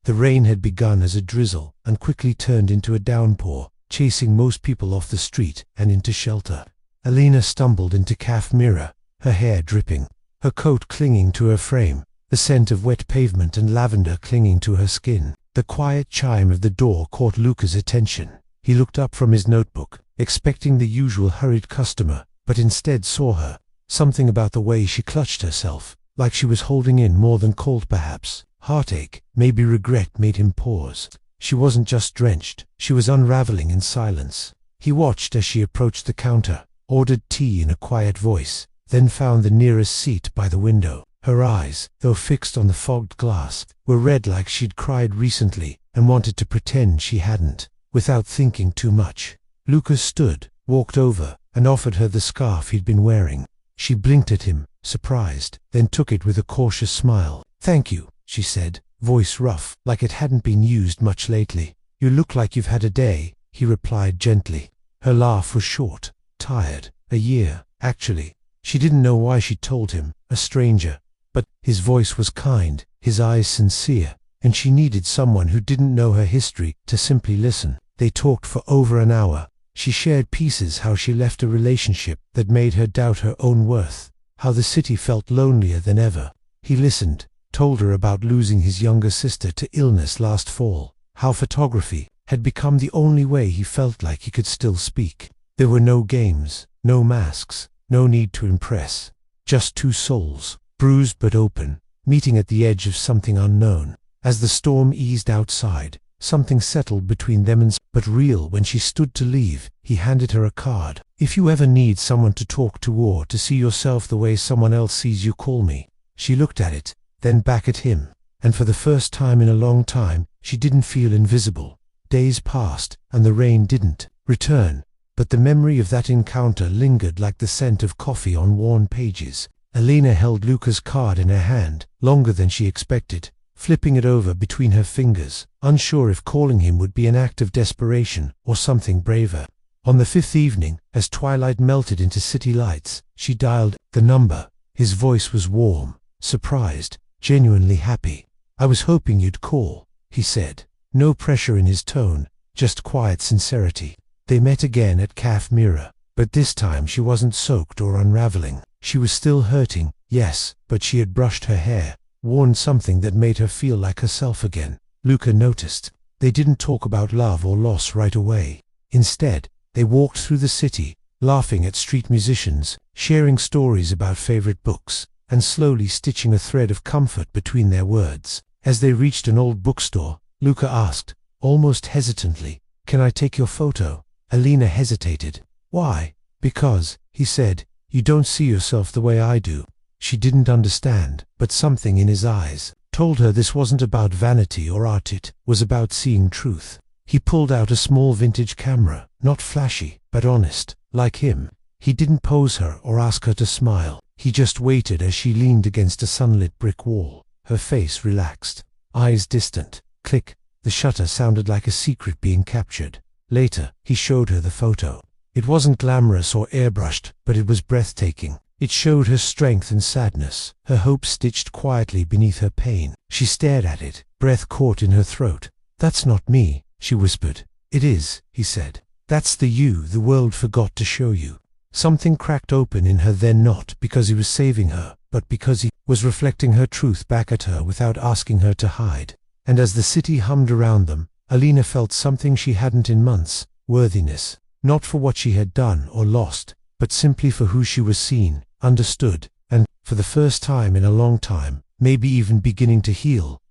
The rain had begun as a drizzle and quickly turned into a downpour, chasing most people off the street and into shelter. Alina stumbled into cafe mirror, her hair dripping, her coat clinging to her frame, the scent of wet pavement and lavender clinging to her skin. The quiet chime of the door caught Luca's attention. He looked up from his notebook, expecting the usual hurried customer, but instead saw her. Something about the way she clutched herself, like she was holding in more than cold perhaps, heartache, maybe regret, made him pause. She wasn't just drenched, she was unraveling in silence. He watched as she approached the counter, ordered tea in a quiet voice, then found the nearest seat by the window. Her eyes, though fixed on the fogged glass, were red like she'd cried recently and wanted to pretend she hadn't. Without thinking too much, Lucas stood, walked over, and offered her the scarf he'd been wearing. She blinked at him, surprised, then took it with a cautious smile. "Thank you," she said, voice rough, like it hadn't been used much lately. "You look like you've had a day," he replied gently. Her laugh was short, tired. A year, actually. She didn't know why she'd told him, a stranger. But his voice was kind, his eyes sincere, and she needed someone who didn't know her history to simply listen. They talked for over an hour. She shared pieces, how she left a relationship that made her doubt her own worth, how the city felt lonelier than ever. He listened, told her about losing his younger sister to illness last fall, how photography had become the only way he felt like he could still speak. There were no games, no masks, no need to impress. Just two souls, bruised but open, meeting at the edge of something unknown. As the storm eased outside, something settled between them but real. When she stood to leave, he handed her a card. "If you ever need someone to talk to or to see yourself the way someone else sees you, call me." She looked at it, then back at him, and for the first time in a long time, she didn't feel invisible. Days passed, and the rain didn't return, but the memory of that encounter lingered like the scent of coffee on worn pages. Alina held Luca's card in her hand, longer than she expected, flipping it over between her fingers, unsure if calling him would be an act of desperation or something braver. On the fifth evening, as twilight melted into city lights, she dialed the number. His voice was warm, surprised, genuinely happy. "I was hoping you'd call," he said. No pressure in his tone, just quiet sincerity. They met again at Cafe Mirror, but this time she wasn't soaked or unraveling. She was still hurting, yes, but she had brushed her hair, worn something that made her feel like herself again. Luca noticed. They didn't talk about love or loss right away. Instead, they walked through the city, laughing at street musicians, sharing stories about favorite books, and slowly stitching a thread of comfort between their words. As they reached an old bookstore, Luca asked, almost hesitantly, "Can I take your photo?" Alina hesitated. "Why?" "Because," he said, "you don't see yourself the way I do." She didn't understand, but something in his eyes told her this wasn't about vanity or art, it was about seeing truth. He pulled out a small vintage camera, not flashy, but honest, like him. He didn't pose her or ask her to smile. He just waited as she leaned against a sunlit brick wall, her face relaxed, eyes distant. Click, the shutter sounded like a secret being captured. Later, he showed her the photo. It wasn't glamorous or airbrushed, but it was breathtaking. It showed her strength and sadness, her hope stitched quietly beneath her pain. She stared at it, breath caught in her throat. "That's not me," she whispered. "It is," he said. "That's the you the world forgot to show you." Something cracked open in her then, not because he was saving her, but because he was reflecting her truth back at her without asking her to hide. And as the city hummed around them, Alina felt something she hadn't in months, worthiness, not for what she had done or lost, but simply for who she was seen, understood, and, for the first time in a long time, maybe even beginning to heal.